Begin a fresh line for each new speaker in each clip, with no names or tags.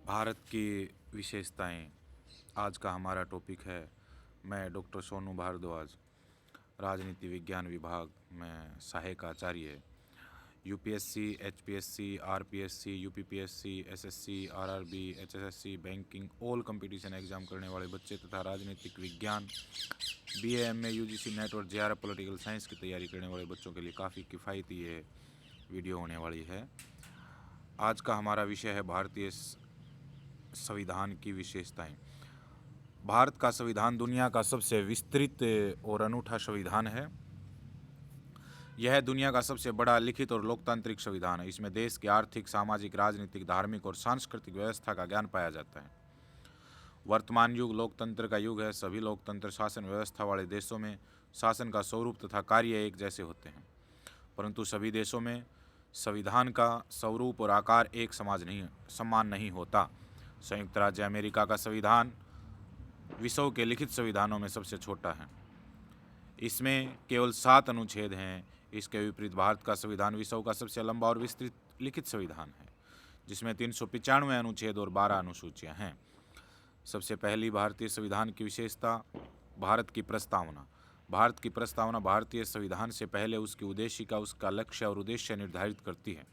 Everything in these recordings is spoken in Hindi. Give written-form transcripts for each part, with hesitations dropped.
भारत की विशेषताएं आज का हमारा टॉपिक है। मैं डॉक्टर सोनू भारद्वाज, राजनीति विज्ञान विभाग में सहायक आचार्य। UPSC, HPSC, RPSC, UPPSC, SSC, RRB, HSSC, banking all competition exam करने वाले बच्चे तथा राजनीतिक विज्ञान, बीए, एमए, यूजीसी नेट और जेआरएफ पॉलिटिकल साइंस की तैयारी करने वाले बच्चों के लिए काफ़ी किफ़ायती ये वीडियो होने वाली है। आज का हमारा विषय है भारतीय संविधान की विशेषताएं। भारत का संविधान दुनिया का सबसे विस्तृत और अनूठा संविधान है। यह दुनिया का सबसे बड़ा लिखित और लोकतांत्रिक संविधान है। इसमें देश की आर्थिक, सामाजिक, राजनीतिक, धार्मिक और सांस्कृतिक व्यवस्था का ज्ञान पाया जाता है। वर्तमान युग लोकतंत्र का युग है। सभी लोकतंत्र शासन व्यवस्था वाले देशों में शासन का स्वरूप तथा कार्य एक जैसे होते हैं, परंतु सभी देशों में संविधान का स्वरूप और आकार एक समान नहीं होता। संयुक्त राज्य अमेरिका का संविधान विश्व के लिखित संविधानों में सबसे छोटा है। इसमें केवल 7 अनुच्छेद हैं। इसके विपरीत भारत का संविधान विश्व का सबसे लंबा और विस्तृत लिखित संविधान है, जिसमें 395 अनुच्छेद और 12 अनुसूचियां हैं। सबसे पहली भारतीय संविधान की विशेषता, भारत की प्रस्तावना। भारत की प्रस्तावना भारतीय संविधान से पहले उसकी उद्देशिका, उसका लक्ष्य और उद्देश्य निर्धारित करती है।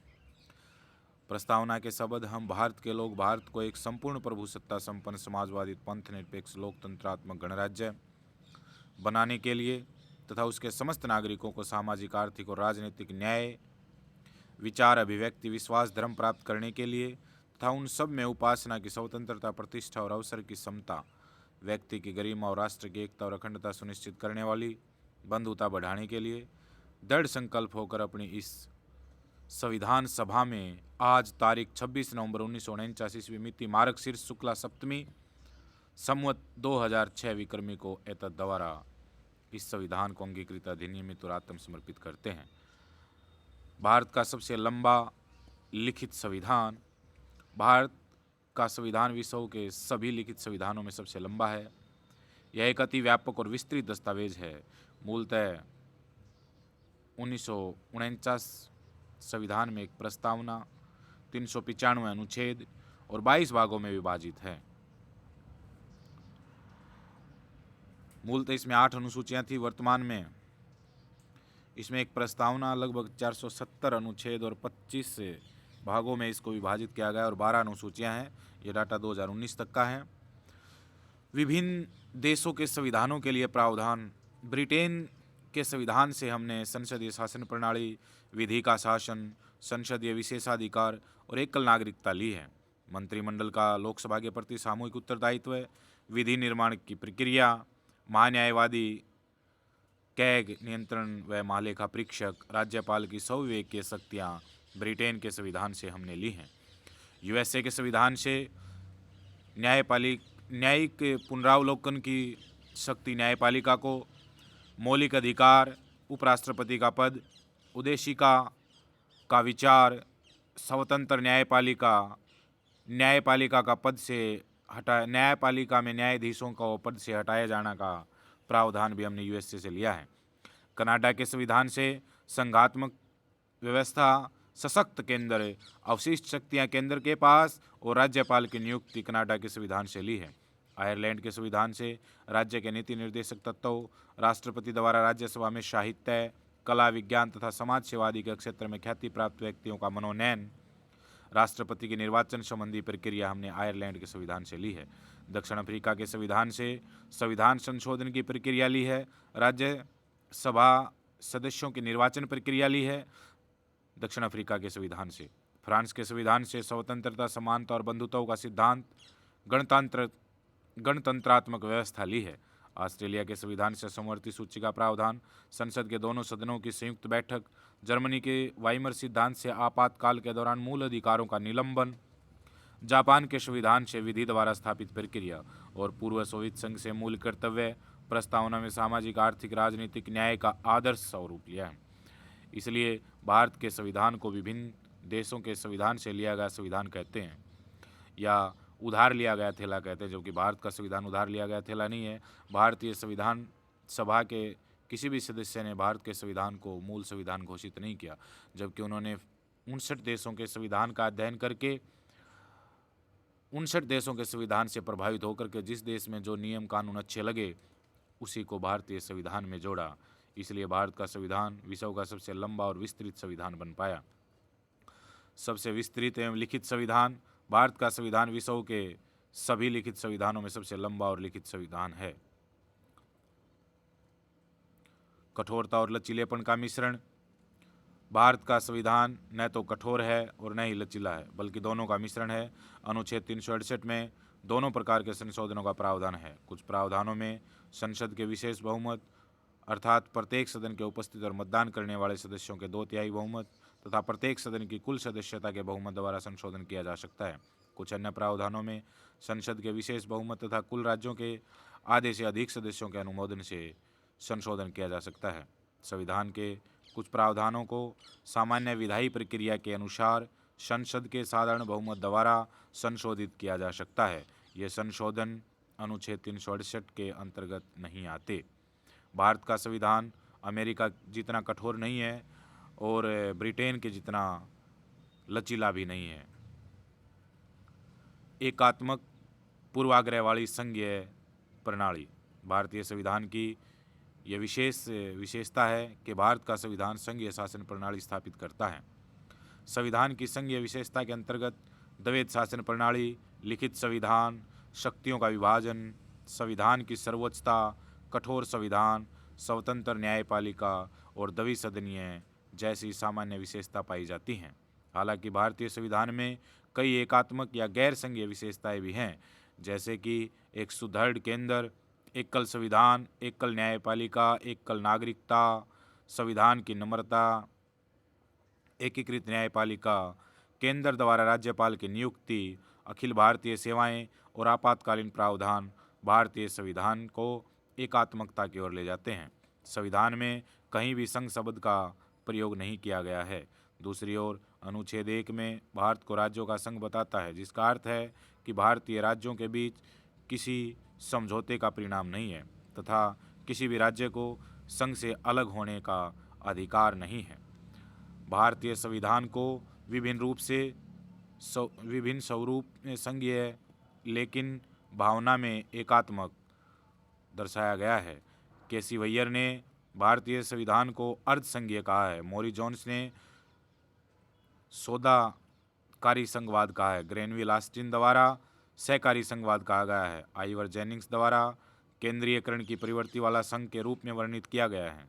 प्रस्तावना के शब्द: हम भारत के लोग भारत को एक संपूर्ण प्रभुसत्ता संपन्न समाजवादी पंथ निरपेक्ष लोकतंत्रात्मक गणराज्य बनाने के लिए तथा उसके समस्त नागरिकों को सामाजिक, आर्थिक और राजनीतिक न्याय, विचार, अभिव्यक्ति, विश्वास, धर्म प्राप्त करने के लिए तथा उन सब में उपासना की स्वतंत्रता, प्रतिष्ठा और अवसर की समता, व्यक्ति की गरिमा और राष्ट्र की एकता और अखंडता सुनिश्चित करने वाली बंधुता बढ़ाने के लिए दृढ़ संकल्प होकर अपनी इस संविधान सभा में आज तारीख 26 नवंबर 1949 ईस्वी मिति मार्गशीर्ष शुक्ला सप्तमी संवत 2006 विक्रमी को एतद द्वारा इस संविधान को अंगीकृत, अधिनियमित और आत्मसमर्पित करते हैं। भारत का सबसे लंबा लिखित संविधान। भारत का संविधान विश्व के सभी लिखित संविधानों में सबसे लंबा है। यह एक अति व्यापक और विस्तृत दस्तावेज है। मूलतः 1949 संविधान में एक प्रस्तावना, 395 अनुच्छेद और 22 भागों में विभाजित है। मूलतः इसमें 8 अनुसूचियां थी। वर्तमान में इसमें एक प्रस्तावना, लगभग 470 अनुच्छेद और 25 भागों में इसको विभाजित किया गया और 12 अनुसूचियां हैं। ये डाटा 2019 तक का है। विभिन्न देशों के संविधानों के लिए प्रावधान। ब्रिटेन के संविधान से हमने संसदीय शासन प्रणाली, विधि का शासन, संसदीय विशेषाधिकार और एकल नागरिकता ली है। मंत्रिमंडल का लोकसभा के प्रति सामूहिक उत्तरदायित्व, विधि निर्माण की प्रक्रिया, महान्यायवादी, कैग नियंत्रण व महालेखा परीक्षक, राज्यपाल की स्वविवेकीय शक्तियाँ ब्रिटेन के संविधान से हमने ली हैं। यूएसए के संविधान से न्यायिक पुनरावलोकन की शक्ति न्यायपालिका को, मौलिक अधिकार, उपराष्ट्रपति का पद, उद्देशिका का विचार, स्वतंत्र न्यायपालिका का पद से न्यायपालिका में न्यायाधीशों का पद से हटाया जाना का प्रावधान भी हमने यूएसए से लिया है। कनाडा के संविधान से संघात्मक व्यवस्था, सशक्त केंद्र, अवशिष्ट शक्तियां केंद्र के पास और राज्यपाल की नियुक्ति कनाडा के संविधान से ली है। आयरलैंड के संविधान से राज्य के नीति निर्देशक तत्वों, राष्ट्रपति द्वारा राज्यसभा में साहित्य, कला, विज्ञान तथा समाज सेवा आदि के क्षेत्र में ख्याति प्राप्त व्यक्तियों का मनोनयन, राष्ट्रपति के निर्वाचन संबंधी प्रक्रिया हमने आयरलैंड के संविधान से ली है। दक्षिण अफ्रीका के संविधान से संविधान संशोधन की प्रक्रिया ली है। राज्यसभा सदस्यों की निर्वाचन प्रक्रिया ली है दक्षिण अफ्रीका के संविधान से। फ्रांस के संविधान से स्वतंत्रता, समानता और बंधुत्व का सिद्धांत, गणतंत्रात्मक व्यवस्था ली है। ऑस्ट्रेलिया के संविधान से समवर्ती सूची का प्रावधान, संसद के दोनों सदनों की संयुक्त बैठक, जर्मनी के वाइमर सिद्धांत से आपातकाल के दौरान मूल अधिकारों का निलंबन, जापान के संविधान से विधि द्वारा स्थापित प्रक्रिया और पूर्व सोवियत संघ से मूल कर्तव्य। प्रस्तावना में सामाजिक, आर्थिक, राजनीतिक न्याय का आदर्श स्वरूप लिया है। इसलिए भारत के संविधान को विभिन्न देशों के संविधान से लिया गया संविधान कहते हैं, या उधार लिया गया थैला कहते हैं, जबकि भारत का संविधान उधार लिया गया थैला नहीं है। भारतीय संविधान सभा के किसी भी सदस्य ने भारत के संविधान को मूल संविधान घोषित नहीं किया, जबकि उन्होंने 59 देशों के संविधान का अध्ययन करके 59 देशों के संविधान से प्रभावित होकर के जिस देश में जो नियम कानून अच्छे लगे उसी को भारतीय संविधान में जोड़ा। इसलिए भारत का संविधान विश्व का सबसे लंबा और विस्तृत संविधान बन पाया। सबसे विस्तृत एवं लिखित संविधान भारत का संविधान विश्व के सभी लिखित संविधानों में सबसे लंबा और लिखित संविधान है। कठोरता और लचीलेपन का मिश्रण भारत का संविधान न तो कठोर है और न ही लचीला है, बल्कि दोनों का मिश्रण है। अनुच्छेद 368 में दोनों प्रकार के संशोधनों का प्रावधान है। कुछ प्रावधानों में संसद के विशेष बहुमत अर्थात प्रत्येक सदन के उपस्थित और मतदान करने वाले सदस्यों के 2/3 बहुमत तथा प्रत्येक सदन की कुल सदस्यता के बहुमत द्वारा संशोधन किया जा सकता है। कुछ अन्य प्रावधानों में संसद के विशेष बहुमत तथा कुल राज्यों के आधे से अधिक सदस्यों के अनुमोदन से संशोधन किया जा सकता है। संविधान के कुछ प्रावधानों को सामान्य विधायी प्रक्रिया के अनुसार संसद के साधारण बहुमत द्वारा संशोधित किया जा सकता है। ये संशोधन अनुच्छेद 368 के अंतर्गत नहीं आते। भारत का संविधान अमेरिका जितना कठोर नहीं है और ब्रिटेन के जितना लचीला भी नहीं है। एकात्मक पूर्वाग्रह वाली संघीय प्रणाली भारतीय संविधान की यह विशेषता है कि भारत का संविधान संघीय शासन प्रणाली स्थापित करता है। संविधान की संघीय विशेषता के अंतर्गत द्वैध शासन प्रणाली, लिखित संविधान, शक्तियों का विभाजन, संविधान की सर्वोच्चता, कठोर संविधान, स्वतंत्र न्यायपालिका और द्विसदनीय जैसी सामान्य विशेषता पाई जाती हैं। हालांकि भारतीय संविधान में कई एकात्मक या गैर संघीय विशेषताएं भी हैं, जैसे कि एक सुदृढ़ केंद्र, एकल संविधान, एकल न्यायपालिका, एकल नागरिकता, संविधान की नम्रता, एकीकृत न्यायपालिका, केंद्र द्वारा राज्यपाल की नियुक्ति, अखिल भारतीय सेवाएं और आपातकालीन प्रावधान भारतीय संविधान को एकात्मकता की ओर ले जाते हैं। संविधान में कहीं भी संघ शब्द का प्रयोग नहीं किया गया है। दूसरी ओर अनुच्छेद 1 में भारत को राज्यों का संघ बताता है, जिसका अर्थ है कि भारतीय राज्यों के बीच किसी समझौते का परिणाम नहीं है तथा किसी भी राज्य को संघ से अलग होने का अधिकार नहीं है। भारतीय संविधान को विभिन्न स्वरूप में संघीय लेकिन भावना में एकात्मक दर्शाया गया है। कैसिवैयर ने भारतीय संविधान को अर्ध संघीय कहा है। मोरी जोन्स ने सौदाकारी संघवाद कहा है। ग्रेनविल ऑस्टिन द्वारा सहकारी संघवाद कहा गया है। आइवर जेनिंग्स द्वारा केंद्रीयकरण की प्रवृत्ति वाला संघ के रूप में वर्णित किया गया है।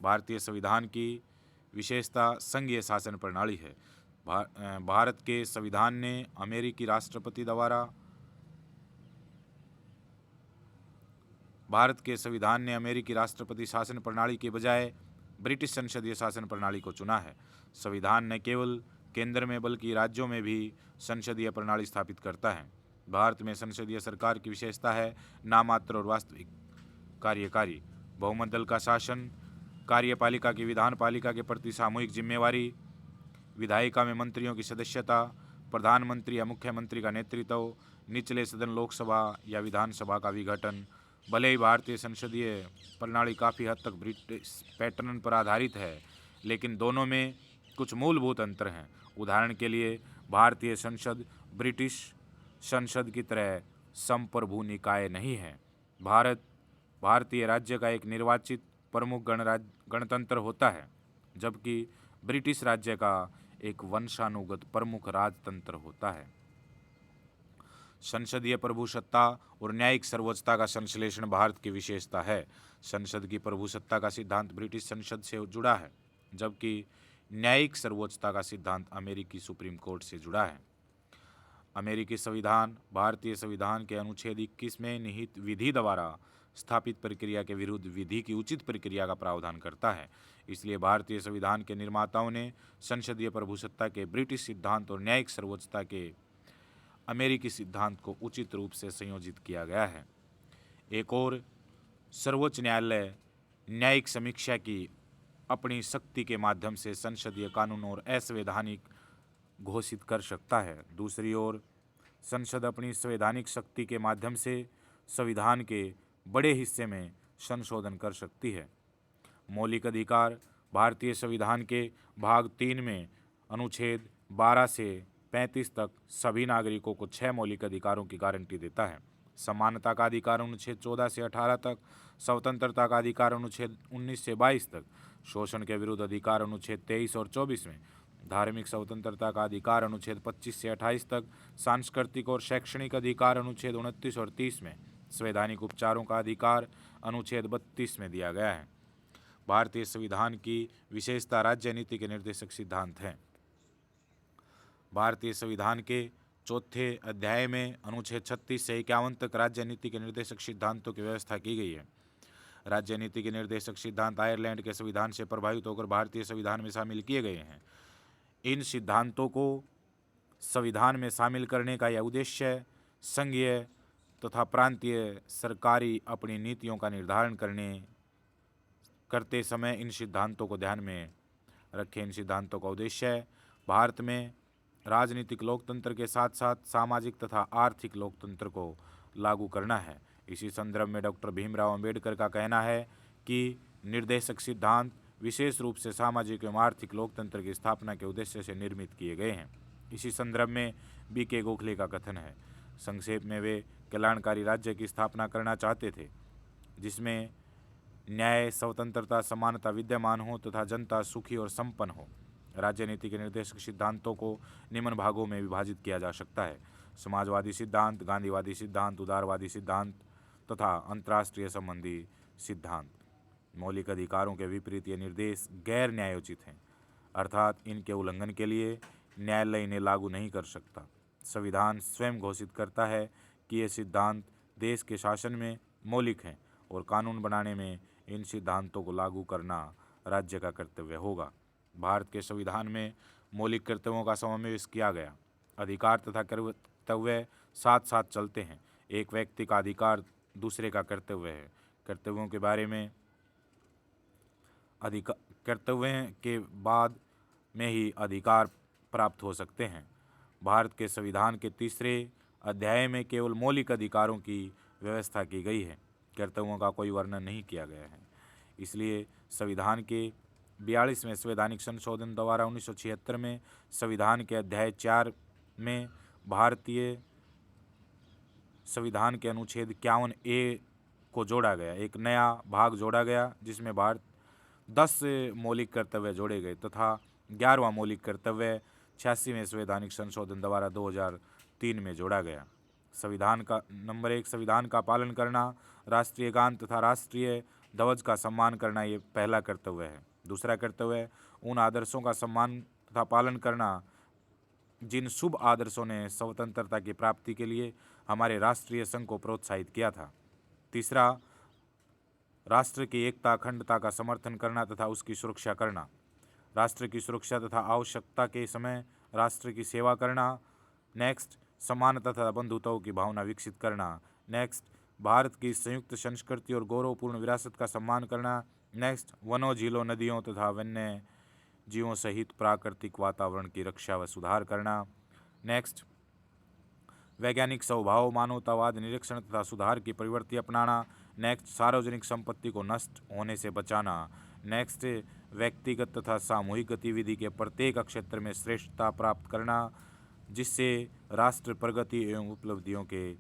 भारतीय संविधान की विशेषता संघीय शासन प्रणाली है। भारत के संविधान ने अमेरिकी राष्ट्रपति शासन प्रणाली के बजाय ब्रिटिश संसदीय शासन प्रणाली को चुना है। संविधान न केवल केंद्र में बल्कि राज्यों में भी संसदीय प्रणाली स्थापित करता है। भारत में संसदीय सरकार की विशेषता है नामात्र और वास्तविक कार्यकारी बहुमत दल का शासन, कार्यपालिका की विधानपालिका के प्रति सामूहिक जिम्मेवारी, विधायिका में मंत्रियों की सदस्यता, प्रधानमंत्री या मुख्यमंत्री का नेतृत्व, निचले सदन लोकसभा या विधानसभा का विघटन। भले ही भारतीय संसदीय प्रणाली काफ़ी हद तक ब्रिटिश पैटर्न पर आधारित है, लेकिन दोनों में कुछ मूलभूत अंतर हैं। उदाहरण के लिए भारतीय संसद ब्रिटिश संसद की तरह संप्रभु निकाय नहीं है। भारतीय राज्य का एक निर्वाचित प्रमुख गणतंत्र होता है, जबकि ब्रिटिश राज्य का एक वंशानुगत प्रमुख राजतंत्र होता है। संसदीय प्रभुसत्ता और न्यायिक सर्वोच्चता का संश्लेषण भारत की विशेषता है। संसद की प्रभुसत्ता का सिद्धांत ब्रिटिश संसद से जुड़ा है, जबकि न्यायिक सर्वोच्चता का सिद्धांत अमेरिकी सुप्रीम कोर्ट से जुड़ा है। अमेरिकी संविधान भारतीय संविधान के अनुच्छेद 21 में निहित विधि द्वारा स्थापित प्रक्रिया के विरुद्ध विधि की उचित प्रक्रिया का प्रावधान करता है। इसलिए भारतीय संविधान के निर्माताओं ने संसदीय प्रभुसत्ता के ब्रिटिश सिद्धांत और न्यायिक सर्वोच्चता के अमेरिकी सिद्धांत को उचित रूप से संयोजित किया गया है। एक और सर्वोच्च न्यायालय न्यायिक समीक्षा की अपनी शक्ति के माध्यम से संसदीय कानून और असंवैधानिक घोषित कर सकता है। दूसरी ओर संसद अपनी संवैधानिक शक्ति के माध्यम से संविधान के बड़े हिस्से में संशोधन कर सकती है। मौलिक अधिकार भारतीय संविधान के भाग 3 में अनुच्छेद 12 से 35 तक सभी नागरिकों को 6 मौलिक अधिकारों की गारंटी देता है। समानता का अधिकार अनुच्छेद 14 से 18 तक, स्वतंत्रता का अधिकार अनुच्छेद 19 से 22 तक, शोषण के विरुद्ध अधिकार अनुच्छेद 23 और 24 में, धार्मिक स्वतंत्रता का अधिकार अनुच्छेद 25 से 28 तक, सांस्कृतिक और शैक्षणिक अधिकार अनुच्छेद 29 और 30 में, संवैधानिक उपचारों का अधिकार अनुच्छेद 32 में दिया गया है। भारतीय संविधान की विशेषता राज्य नीति के निर्देशक सिद्धांत हैं। भारतीय संविधान के चौथे अध्याय में अनुच्छेद 36 से 51 तक राज्य नीति के निर्देशक सिद्धांतों की व्यवस्था की गई है। राज्य नीति के निर्देशक सिद्धांत आयरलैंड के संविधान से प्रभावित होकर भारतीय संविधान में शामिल किए गए हैं। इन सिद्धांतों को संविधान में शामिल करने का यह उद्देश्य संघीय तथा प्रांतीय सरकारी अपनी नीतियों का निर्धारण करते समय इन सिद्धांतों को ध्यान में रखें। इन सिद्धांतों का उद्देश्य भारत में राजनीतिक लोकतंत्र के साथ साथ सामाजिक तथा आर्थिक लोकतंत्र को लागू करना है। इसी संदर्भ में डॉक्टर भीमराव अंबेडकर का कहना है कि निर्देशक सिद्धांत विशेष रूप से सामाजिक एवं आर्थिक लोकतंत्र की स्थापना के उद्देश्य से निर्मित किए गए हैं। इसी संदर्भ में बीके गोखले का कथन है। संक्षेप में वे कल्याणकारी राज्य की स्थापना करना चाहते थे जिसमें न्याय, स्वतंत्रता, समानता विद्यमान हो तथा जनता सुखी और संपन्न हो। राज्य नीति के निर्देशक सिद्धांतों को निम्न भागों में विभाजित किया जा सकता है: समाजवादी सिद्धांत, गांधीवादी सिद्धांत, उदारवादी सिद्धांत तथा अंतर्राष्ट्रीय संबंधी सिद्धांत। मौलिक अधिकारों के विपरीत ये निर्देश गैर न्यायोचित हैं, अर्थात इनके उल्लंघन के लिए न्यायालय इन्हें लागू नहीं कर सकता। संविधान स्वयं घोषित करता है कि ये सिद्धांत देश के शासन में मौलिक हैं और कानून बनाने में इन सिद्धांतों को लागू करना राज्य का कर्तव्य होगा। भारत के संविधान में मौलिक कर्तव्यों का समावेश किया गया। अधिकार तथा कर्तव्य साथ साथ चलते हैं। एक व्यक्ति का अधिकार दूसरे का कर्तव्य है। कर्तव्यों के बारे में कर्तव्य के बाद में ही अधिकार प्राप्त हो सकते हैं। भारत के संविधान के तीसरे अध्याय में केवल मौलिक अधिकारों की व्यवस्था की गई है, कर्तव्यों का कोई वर्णन नहीं किया गया है। इसलिए संविधान के 42वें संवैधानिक संशोधन द्वारा 1976 में संविधान के अध्याय 4 में भारतीय संविधान के अनुच्छेद 51A को जोड़ा गया। एक नया भाग जोड़ा गया जिसमें 10 मौलिक कर्तव्य जोड़े गए तथा 11वां मौलिक कर्तव्य 86वें संवैधानिक संशोधन द्वारा 2003 में जोड़ा गया। संविधान का नंबर 1, संविधान का पालन करना, राष्ट्रीय गान तथा राष्ट्रीय ध्वज का सम्मान करना ये पहला कर्तव्य है। दूसरा कर्तव्य उन आदर्शों का सम्मान तथा पालन करना जिन शुभ आदर्शों ने स्वतंत्रता की प्राप्ति के लिए हमारे राष्ट्रीय संघ को प्रोत्साहित किया था। तीसरा, राष्ट्र की एकता अखंडता का समर्थन करना तथा उसकी सुरक्षा करना। राष्ट्र की सुरक्षा तथा आवश्यकता के समय राष्ट्र की सेवा करना। नेक्स्ट, समानता तथा बंधुताओं की भावना विकसित करना। नेक्स्ट, भारत की संयुक्त संस्कृति और गौरवपूर्ण विरासत का सम्मान करना। नेक्स्ट, वनों, झीलों, नदियों तथा वन्य जीवों सहित प्राकृतिक वातावरण की रक्षा व सुधार करना। नेक्स्ट, वैज्ञानिक स्वभाव, मानवतावाद, निरीक्षण तथा सुधार की प्रवृत्ति अपनाना। नेक्स्ट, सार्वजनिक संपत्ति को नष्ट होने से बचाना। नेक्स्ट, व्यक्तिगत तथा सामूहिक गतिविधि के प्रत्येक क्षेत्र में श्रेष्ठता प्राप्त करना जिससे राष्ट्र प्रगति एवं उपलब्धियों के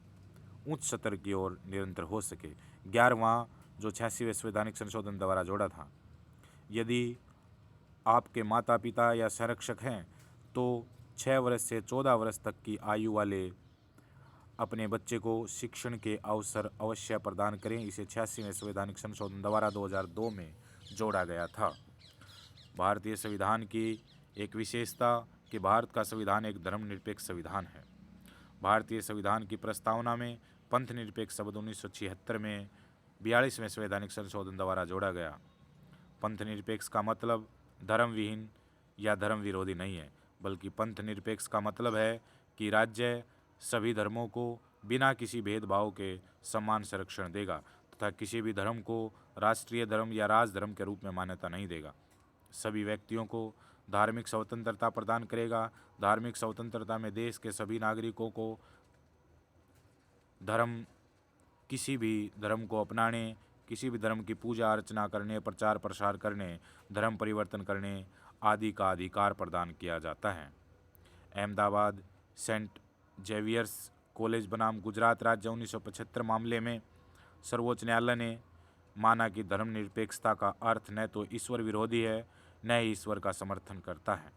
उच्च स्तर की ओर निरंतर हो सके। 11वां जो 86वें संवैधानिक संशोधन द्वारा जोड़ा था, यदि आपके माता पिता या संरक्षक हैं तो 6 वर्ष से 14 वर्ष तक की आयु वाले अपने बच्चे को शिक्षण के अवसर अवश्य प्रदान करें। इसे 86वें संवैधानिक संशोधन द्वारा 2002 में जोड़ा गया था। भारतीय संविधान की एक विशेषता कि भारत का संविधान एक धर्मनिरपेक्ष संविधान है। भारतीय संविधान की प्रस्तावना में पंथ निरपेक्ष शब्द 1976 में 42वें संवैधानिक संशोधन द्वारा जोड़ा गया। पंथ निरपेक्ष का मतलब धर्म विहीन या धर्म विरोधी नहीं है, बल्कि पंथ निरपेक्ष का मतलब है कि राज्य सभी धर्मों को बिना किसी भेदभाव के समान संरक्षण देगा तथा किसी भी धर्म को राष्ट्रीय धर्म या राजधर्म के रूप में मान्यता नहीं देगा। सभी व्यक्तियों को धार्मिक स्वतंत्रता प्रदान करेगा। धार्मिक स्वतंत्रता में देश के सभी नागरिकों को किसी भी धर्म को अपनाने, किसी भी धर्म की पूजा अर्चना करने, प्रचार प्रसार करने, धर्म परिवर्तन करने आदि का अधिकार प्रदान किया जाता है। अहमदाबाद सेंट जेवियर्स कॉलेज बनाम गुजरात राज्य 1975 मामले में सर्वोच्च न्यायालय ने माना कि धर्मनिरपेक्षता का अर्थ न तो ईश्वर विरोधी है न ही ईश्वर का समर्थन करता है।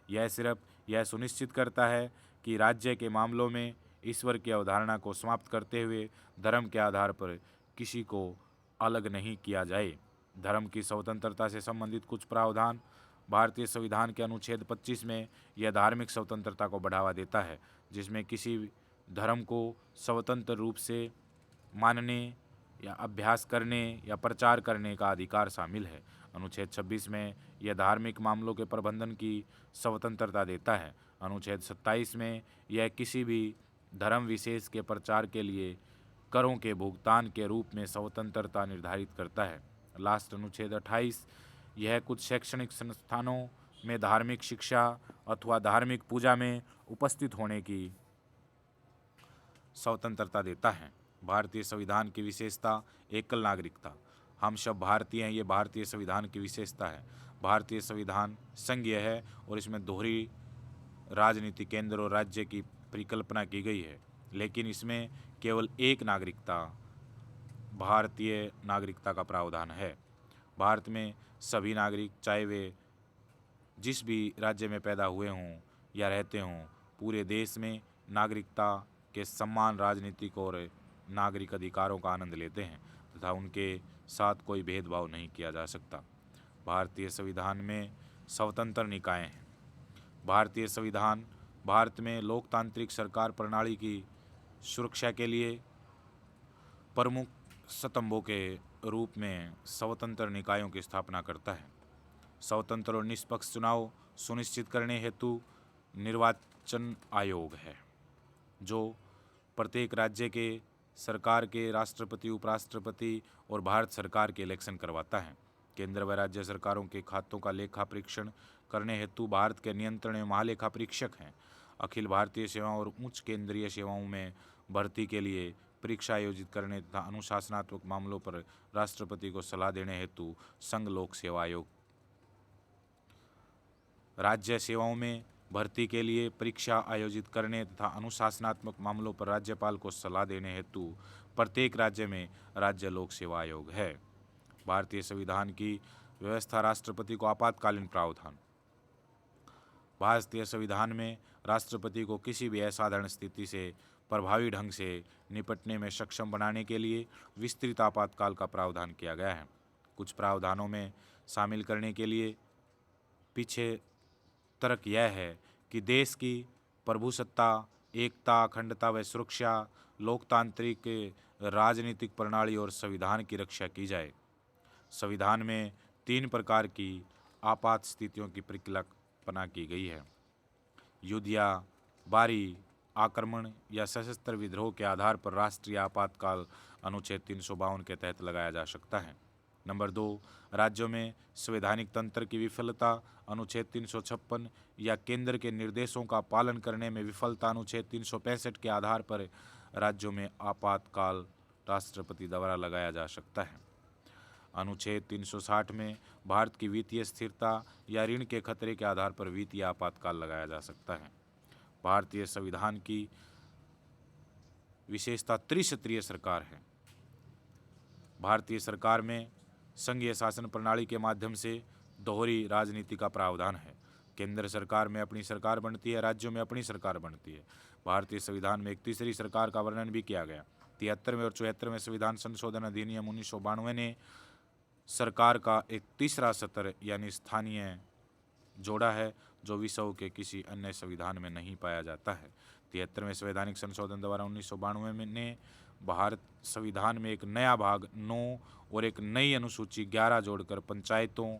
यह सिर्फ यह सुनिश्चित करता है कि राज्य के मामलों में ईश्वर की अवधारणा को समाप्त करते हुए धर्म के आधार पर किसी को अलग नहीं किया जाए। धर्म की स्वतंत्रता से संबंधित कुछ प्रावधान भारतीय संविधान के अनुच्छेद 25 में यह धार्मिक स्वतंत्रता को बढ़ावा देता है, जिसमें किसी धर्म को स्वतंत्र रूप से मानने या अभ्यास करने या प्रचार करने का अधिकार शामिल है। अनुच्छेद 26 में यह धार्मिक मामलों के प्रबंधन की स्वतंत्रता देता है। अनुच्छेद 27 में यह किसी भी धर्म विशेष के प्रचार के लिए करों के भुगतान के रूप में स्वतंत्रता निर्धारित करता है। लास्ट अनुच्छेद 28 यह कुछ शैक्षणिक संस्थानों में धार्मिक शिक्षा अथवा धार्मिक पूजा में उपस्थित होने की स्वतंत्रता देता है। भारतीय संविधान की विशेषता एकल नागरिकता। हम सब भारतीय हैं, ये भारतीय संविधान की विशेषता है। भारतीय संविधान संघीय है और इसमें दोहरी राजनीति केंद्र और राज्य की परिकल्पना की गई है, लेकिन इसमें केवल एक नागरिकता भारतीय नागरिकता का प्रावधान है। भारत में सभी नागरिक, चाहे वे जिस भी राज्य में पैदा हुए हों या रहते हों, पूरे देश में नागरिकता के समान राजनीतिक और नागरिक अधिकारों का आनंद लेते हैं तथा उनके साथ कोई भेदभाव नहीं किया जा सकता। भारतीय संविधान में स्वतंत्र निकाय हैं। भारतीय संविधान भारत में लोकतांत्रिक सरकार प्रणाली की सुरक्षा के लिए प्रमुख स्तंभों के रूप में स्वतंत्र निकायों की स्थापना करता है। स्वतंत्र और निष्पक्ष चुनाव सुनिश्चित करने हेतु निर्वाचन आयोग है, जो प्रत्येक राज्य के सरकार के राष्ट्रपति, उपराष्ट्रपति और भारत सरकार के इलेक्शन करवाता है। केंद्र व राज्य सरकारों के खातों का लेखा परीक्षण करने हेतु भारत के नियंत्रण में महालेखा परीक्षक हैं। अखिल भारतीय सेवाओं और उच्च केंद्रीय सेवाओं में भर्ती के लिए परीक्षा आयोजित करने तथा अनुशासनात्मक मामलों पर राष्ट्रपति को सलाह देने हेतु संघ लोक सेवा आयोग। राज्य सेवाओं में भर्ती के लिए परीक्षा आयोजित करने तथा अनुशासनात्मक मामलों पर राज्यपाल को सलाह देने हेतु प्रत्येक राज्य में राज्य लोक सेवा आयोग है। भारतीय संविधान की व्यवस्था राष्ट्रपति को आपातकालीन प्रावधान। भारतीय संविधान में राष्ट्रपति को किसी भी असाधारण स्थिति से प्रभावी ढंग से निपटने में सक्षम बनाने के लिए विस्तृत आपातकाल का प्रावधान किया गया है। कुछ प्रावधानों में शामिल करने के लिए पीछे तर्क यह है कि देश की प्रभुसत्ता, एकता, अखंडता व सुरक्षा, लोकतांत्रिक राजनीतिक प्रणाली और संविधान की रक्षा की जाए। संविधान में 3 प्रकार की आपात स्थितियों की परिकल्पना की गई है। युद्ध या बाहरी आक्रमण या सशस्त्र विद्रोह के आधार पर राष्ट्रीय आपातकाल अनुच्छेद 352 के तहत लगाया जा सकता है। नंबर 2, राज्यों में संवैधानिक तंत्र की विफलता अनुच्छेद 356 या केंद्र के निर्देशों का पालन करने में विफलता अनुच्छेद 365 के आधार पर राज्यों में आपातकाल राष्ट्रपति द्वारा लगाया जा सकता है। अनुच्छेद 360 में भारत की वित्तीय स्थिरता या ऋण के खतरे के आधार पर वित्तीय आपातकाल लगाया जा सकता है। भारतीय संविधान की विशेषता त्रिस्तरीय सरकार है। भारतीय सरकार में संघीय शासन प्रणाली के माध्यम से दोहरी राजनीति का प्रावधान है। केंद्र सरकार में अपनी सरकार बनती है, राज्यों में अपनी सरकार बनती है। भारतीय संविधान में एक तीसरी सरकार का वर्णन भी किया गया। 73वें और 74वें संविधान संशोधन अधिनियम 1992 ने सरकार का एक तीसरा सत्र यानी स्थानीय जोड़ा है, जो विश्व के किसी अन्य संविधान में नहीं पाया जाता है। 73वें संवैधानिक संशोधन द्वारा 1992 ने भारत संविधान में एक नया भाग 9 और एक नई अनुसूची 11 जोड़कर पंचायतों,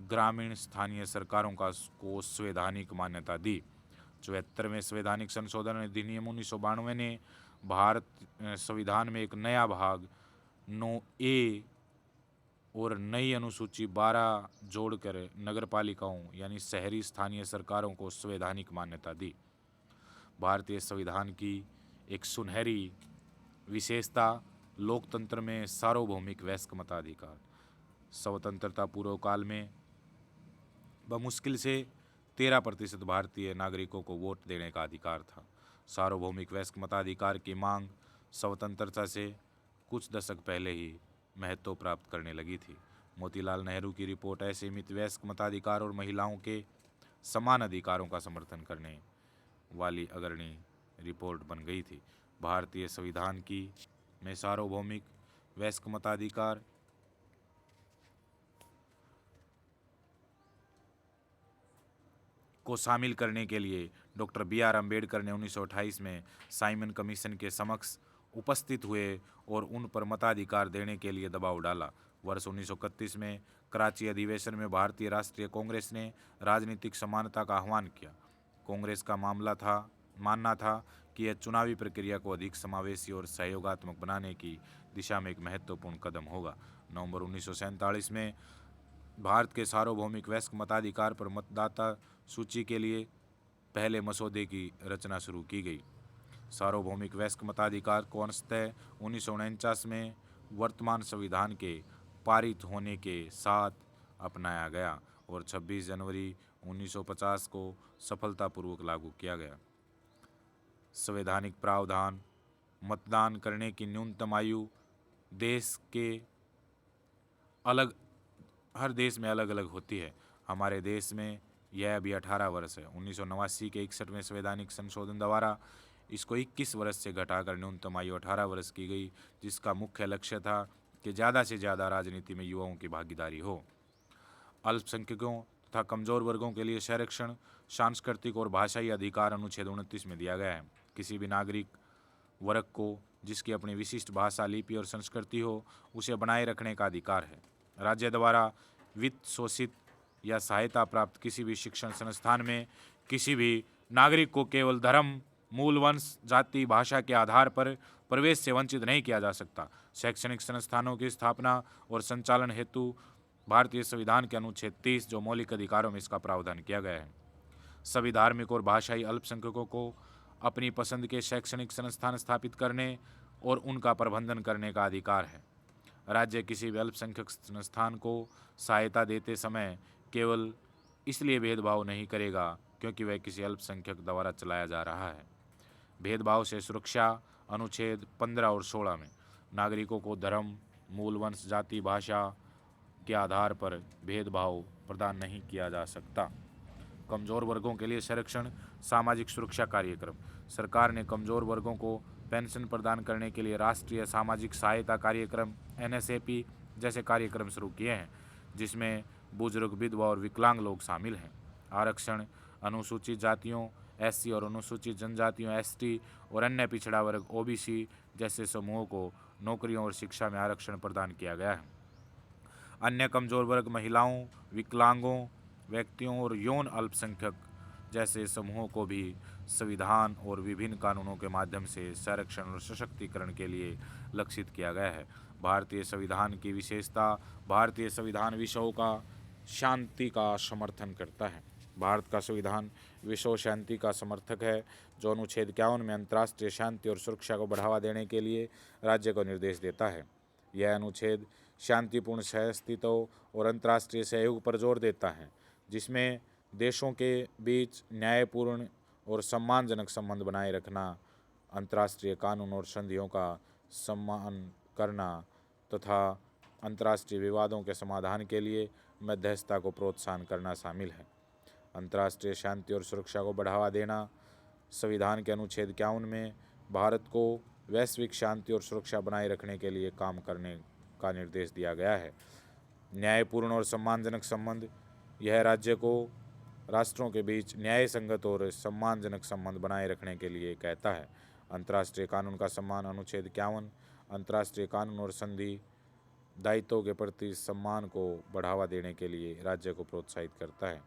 ग्रामीण स्थानीय सरकारों को संवैधानिक मान्यता दी। 74वें संवैधानिक संशोधन अधिनियम 1992 ने भारत संविधान में एक नया भाग 9A और नई अनुसूची 12 जोड़कर नगरपालिकाओं यानी शहरी स्थानीय सरकारों को संवैधानिक मान्यता दी। भारतीय संविधान की एक सुनहरी विशेषता लोकतंत्र में सार्वभौमिक वयस्क मताधिकार। स्वतंत्रता पूर्व काल में बमुश्किल से 13% भारतीय नागरिकों को वोट देने का अधिकार था। सार्वभौमिक वयस्क मताधिकार की मांग स्वतंत्रता से कुछ दशक पहले ही महत्व प्राप्त करने लगी थी। मोतीलाल नेहरू की रिपोर्ट असीमित वयस्क मताधिकार और महिलाओं के समान अधिकारों का समर्थन करने वाली अग्रणी रिपोर्ट बन गई थी। भारतीय संविधान की में सार्वभौमिक वयस्क मताधिकार को शामिल करने के लिए डॉक्टर B.R. अम्बेडकर ने 1928 में साइमन कमीशन के समक्ष उपस्थित हुए और उन पर मताधिकार देने के लिए दबाव डाला। वर्ष 1931 में कराची अधिवेशन में भारतीय राष्ट्रीय कांग्रेस ने राजनीतिक समानता का आह्वान किया। कांग्रेस का मानना था कि यह चुनावी प्रक्रिया को अधिक समावेशी और सहयोगात्मक बनाने की दिशा में एक महत्वपूर्ण कदम होगा। नवंबर 1947 में भारत के सार्वभौमिक वयस्क मताधिकार पर मतदाता सूची के लिए पहले मसौदे की रचना शुरू की गई। सार्वभौमिक वयस्क मताधिकार को अंशतः 1949 में वर्तमान संविधान के पारित होने के साथ अपनाया गया और 26 जनवरी 1950 को सफलतापूर्वक लागू किया गया। संवैधानिक प्रावधान मतदान करने की न्यूनतम आयु हर देश में अलग अलग होती है। हमारे देश में यह अभी 18 वर्ष है। 1989 के 61वें संवैधानिक संशोधन द्वारा इसको 21 वर्ष से घटाकर न्यूनतम आयु 18 वर्ष की गई, जिसका मुख्य लक्ष्य था कि ज़्यादा से ज़्यादा राजनीति में युवाओं की भागीदारी हो। अल्पसंख्यकों तथा कमज़ोर वर्गों के लिए संरक्षण, सांस्कृतिक और भाषाई अधिकार अनुच्छेद 29 में दिया गया है। किसी भी नागरिक वर्ग को जिसकी अपनी विशिष्ट भाषा, लिपि और संस्कृति हो, उसे बनाए रखने का अधिकार है। राज्य द्वारा वित्त शोषित या सहायता प्राप्त किसी भी शिक्षण संस्थान में किसी भी नागरिक को केवल धर्म, मूल वंश, जाति, भाषा के आधार पर प्रवेश से वंचित नहीं किया जा सकता। शैक्षणिक संस्थानों की स्थापना और संचालन हेतु भारतीय संविधान के अनुच्छेद 30 जो मौलिक अधिकारों में इसका प्रावधान किया गया है। सभी धार्मिक और भाषाई अल्पसंख्यकों को अपनी पसंद के शैक्षणिक संस्थान स्थापित करने और उनका प्रबंधन करने का अधिकार है। राज्य किसी भी अल्पसंख्यक संस्थान को सहायता देते समय केवल इसलिए भेदभाव नहीं करेगा क्योंकि वह किसी अल्पसंख्यक द्वारा चलाया जा रहा है। भेदभाव से सुरक्षा अनुच्छेद 15 और 16 में नागरिकों को धर्म, मूल वंश, जाति, भाषा के आधार पर भेदभाव प्रदान नहीं किया जा सकता। कमज़ोर वर्गों के लिए संरक्षण, सामाजिक सुरक्षा कार्यक्रम। सरकार ने कमज़ोर वर्गों को पेंशन प्रदान करने के लिए राष्ट्रीय सामाजिक सहायता कार्यक्रम NSAP जैसे कार्यक्रम शुरू किए हैं, जिसमें बुजुर्ग, विधवा और विकलांग लोग शामिल हैं। आरक्षण अनुसूचित जातियों SC और अनुसूचित जनजातियों ST और अन्य पिछड़ा वर्ग OBC जैसे समूहों को नौकरियों और शिक्षा में आरक्षण प्रदान किया गया है। अन्य कमज़ोर वर्ग, महिलाओं, विकलांगों, व्यक्तियों और यौन अल्पसंख्यक जैसे समूहों को भी संविधान और विभिन्न कानूनों के माध्यम से संरक्षण और सशक्तिकरण के लिए लक्षित किया गया है। भारतीय संविधान की विशेषता, भारतीय संविधान विषयों का शांति का समर्थन करता है। भारत का संविधान विश्व शांति का समर्थक है, जो अनुच्छेद 51 में अंतर्राष्ट्रीय शांति और सुरक्षा को बढ़ावा देने के लिए राज्य को निर्देश देता है। यह अनुच्छेद शांतिपूर्ण सहअस्तित्व और अंतर्राष्ट्रीय सहयोग पर जोर देता है, जिसमें देशों के बीच न्यायपूर्ण और सम्मानजनक संबंध बनाए रखना, अंतर्राष्ट्रीय कानून और संधियों का सम्मान करना तथा अंतर्राष्ट्रीय विवादों के समाधान के लिए मध्यस्थता को प्रोत्साहन करना शामिल है। अंतर्राष्ट्रीय शांति और सुरक्षा को बढ़ावा देना। संविधान के अनुच्छेद 51 में भारत को वैश्विक शांति और सुरक्षा बनाए रखने के लिए काम करने का निर्देश दिया गया है। न्यायपूर्ण और सम्मानजनक संबंध, यह राज्य को राष्ट्रों के बीच न्याय संगत और सम्मानजनक संबंध बनाए रखने के लिए कहता है। अंतर्राष्ट्रीय कानून का सम्मान, अनुच्छेद 51 अंतर्राष्ट्रीय कानून और संधि दायित्वों के प्रति सम्मान को बढ़ावा देने के लिए राज्य को प्रोत्साहित करता है।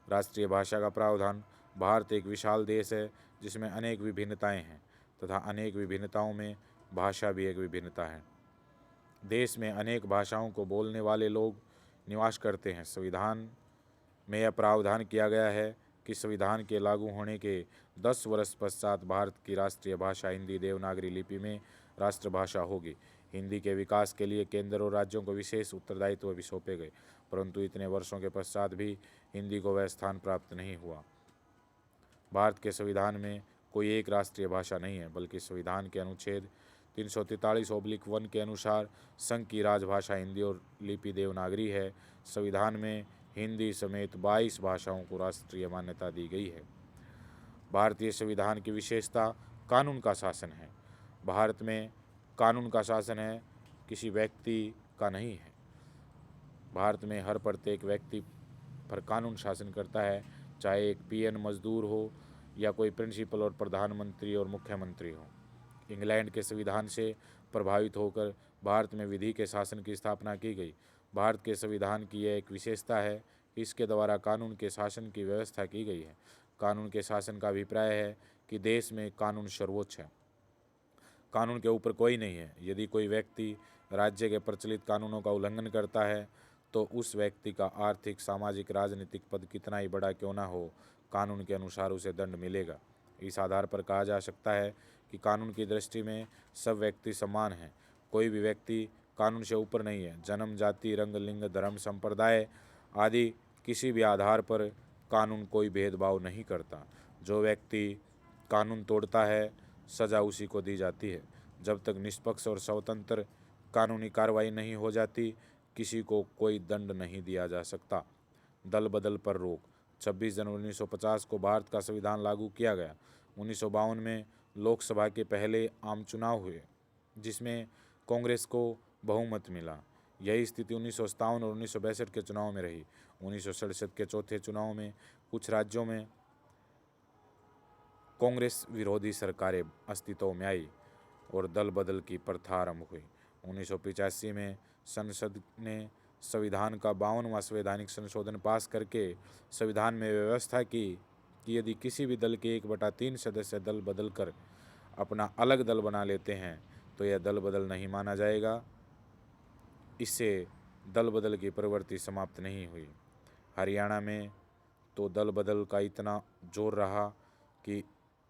राष्ट्रीय भाषा का प्रावधान। भारत एक विशाल देश है जिसमें अनेक विभिन्नताएं हैं तथा अनेक विभिन्नताओं में भाषा भी एक विभिन्नता है। देश में अनेक भाषाओं को बोलने वाले लोग निवास करते हैं। संविधान में यह प्रावधान किया गया है कि संविधान के लागू होने के 10 वर्ष पश्चात भारत की राष्ट्रीय भाषा हिंदी देवनागरी लिपि में राष्ट्रभाषा होगी। हिंदी के विकास के लिए केंद्र और राज्यों को विशेष उत्तरदायित्व भी सौंपे गए। परंतु इतने वर्षों के पश्चात भी हिंदी को वह स्थान प्राप्त नहीं हुआ। भारत के संविधान में कोई एक राष्ट्रीय भाषा नहीं है, बल्कि संविधान के अनुच्छेद 343/1 के अनुसार संघ की राजभाषा हिंदी और लिपि देवनागरी है। संविधान में हिंदी समेत 22 भाषाओं को राष्ट्रीय मान्यता दी गई है। भारतीय संविधान की विशेषता कानून का शासन है। भारत में कानून का शासन है, किसी व्यक्ति का नहीं है। भारत में हर प्रत्येक व्यक्ति पर कानून शासन करता है, चाहे एक पीएन मजदूर हो या कोई प्रिंसिपल और प्रधानमंत्री और मुख्यमंत्री हो। इंग्लैंड के संविधान से प्रभावित होकर भारत में विधि के शासन की स्थापना की गई। भारत के संविधान की यह एक विशेषता है कि इसके द्वारा कानून के शासन की व्यवस्था की गई है। कानून के शासन का अभिप्राय है कि देश में कानून सर्वोच्च है, कानून के ऊपर कोई नहीं है। यदि कोई व्यक्ति राज्य के प्रचलित कानूनों का उल्लंघन करता है तो उस व्यक्ति का आर्थिक, सामाजिक, राजनीतिक पद कितना ही बड़ा क्यों ना हो, कानून के अनुसार उसे दंड मिलेगा। इस आधार पर कहा जा सकता है कि कानून की दृष्टि में सब व्यक्ति समान हैं। कोई भी व्यक्ति कानून से ऊपर नहीं है। जन्म, जाति, रंग, लिंग, धर्म, संप्रदाय आदि किसी भी आधार पर कानून कोई भेदभाव नहीं करता। जो व्यक्ति कानून तोड़ता है, सज़ा उसी को दी जाती है। जब तक निष्पक्ष और स्वतंत्र कानूनी कार्रवाई नहीं हो जाती, किसी को कोई दंड नहीं दिया जा सकता। दल बदल पर रोक। 26 जनवरी 1950 को भारत का संविधान लागू किया गया। 1952 में लोकसभा के पहले आम चुनाव हुए, जिसमें कांग्रेस को बहुमत मिला। यही स्थिति 1957 और 1962 के चुनाव में रही। 1967 के चौथे चुनाव में कुछ राज्यों में कांग्रेस विरोधी सरकारें अस्तित्व में आई और दल बदल की प्रथा आरंभ हुई। 1985 में संसद ने संविधान का 52वां संवैधानिक संशोधन पास करके संविधान में व्यवस्था की कि यदि किसी भी दल के 1/3 सदस्य दल बदल कर अपना अलग दल बना लेते हैं तो यह दल बदल नहीं माना जाएगा। इससे दल बदल की प्रवृत्ति समाप्त नहीं हुई। हरियाणा में तो दल बदल का इतना जोर रहा कि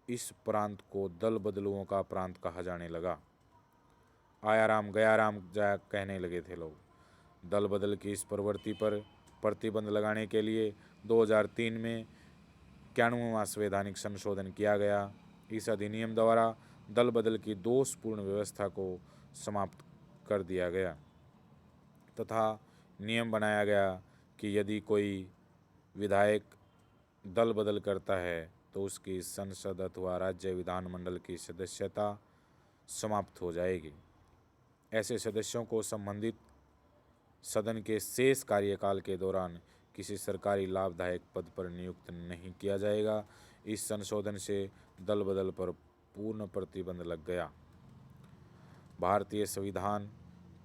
इस प्रांत को दल बदलुओं का प्रांत कहा जाने लगा। आया राम गया राम जा कहने लगे थे लोग। दल बदल की इस प्रवृत्ति पर प्रतिबंध लगाने के लिए 2003 में 91वां संवैधानिक संशोधन किया गया। इस अधिनियम द्वारा दल बदल की दोषपूर्ण व्यवस्था को समाप्त कर दिया गया तथा नियम बनाया गया कि यदि कोई विधायक दल बदल करता है तो उसकी संसद अथवा राज्य विधानमंडल की सदस्यता समाप्त हो जाएगी। ऐसे सदस्यों को संबंधित सदन के शेष कार्यकाल के दौरान किसी सरकारी लाभदायक पद पर नियुक्त नहीं किया जाएगा। इस संशोधन से दल बदल पर पूर्ण प्रतिबंध लग गया। भारतीय संविधान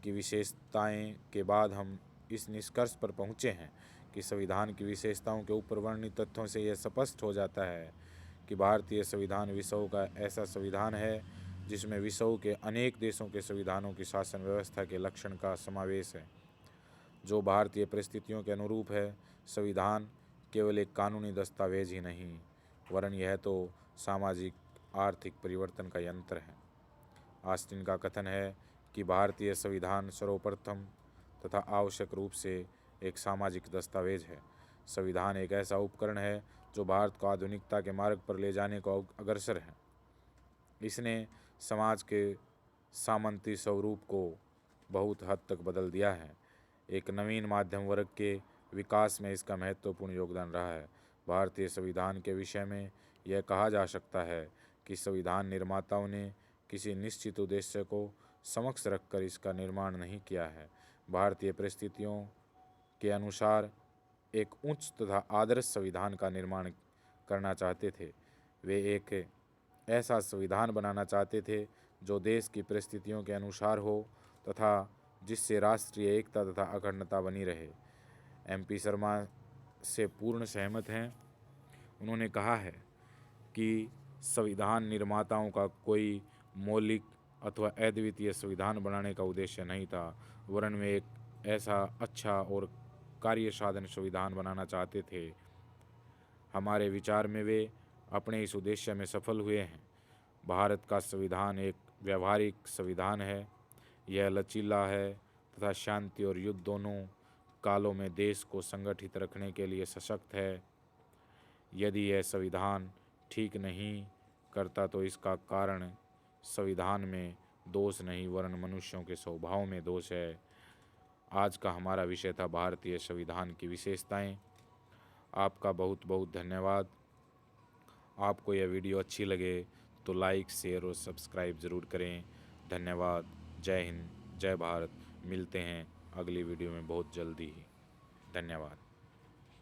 की विशेषताएं के बाद हम इस निष्कर्ष पर पहुँचे हैं कि संविधान की विशेषताओं के ऊपर वर्णित तथ्यों से यह स्पष्ट हो जाता है कि भारतीय संविधान विश्व का ऐसा संविधान है जिसमें विश्व के अनेक देशों के संविधानों की शासन व्यवस्था के लक्षण का समावेश है, जो भारतीय परिस्थितियों के अनुरूप है। संविधान केवल एक कानूनी दस्तावेज ही नहीं, वरन यह तो सामाजिक आर्थिक परिवर्तन का यंत्र है। ऑस्टिन का कथन है कि भारतीय संविधान सर्वप्रथम तथा आवश्यक रूप से एक सामाजिक दस्तावेज है। संविधान एक ऐसा उपकरण है जो भारत को आधुनिकता के मार्ग पर ले जाने को अग्रसर है। इसने समाज के सामंती स्वरूप को बहुत हद तक बदल दिया है। एक नवीन माध्यम वर्ग के विकास में इसका महत्वपूर्ण योगदान रहा है। भारतीय संविधान के विषय में यह कहा जा सकता है कि संविधान निर्माताओं ने किसी निश्चित उद्देश्य को समक्ष रखकर इसका निर्माण नहीं किया है। भारतीय परिस्थितियों के अनुसार एक उच्च तथा आदर्श संविधान का निर्माण करना चाहते थे। वे एक ऐसा संविधान बनाना चाहते थे जो देश की परिस्थितियों के अनुसार हो तथा जिससे राष्ट्रीय एकता तथा अखंडता बनी रहे। MP शर्मा से पूर्ण सहमत हैं। उन्होंने कहा है कि संविधान निर्माताओं का कोई मौलिक अथवा अद्वितीय संविधान बनाने का उद्देश्य नहीं था, वरन वे एक ऐसा अच्छा और कार्य साधन संविधान बनाना चाहते थे। हमारे विचार में वे अपने इस उद्देश्य में सफल हुए हैं। भारत का संविधान एक व्यवहारिक संविधान है। यह लचीला है तथा शांति और युद्ध दोनों कालों में देश को संगठित रखने के लिए सशक्त है। यदि यह संविधान ठीक नहीं करता तो इसका कारण संविधान में दोष नहीं वरन मनुष्यों के स्वभाव में दोष है। आज का हमारा विषय था भारतीय संविधान की विशेषताएं। आपका बहुत बहुत धन्यवाद। आपको यह वीडियो अच्छी लगे तो लाइक, शेयर और सब्सक्राइब ज़रूर करें। धन्यवाद। जय हिंद, जय भारत। मिलते हैं अगली वीडियो में बहुत जल्दी ही। धन्यवाद।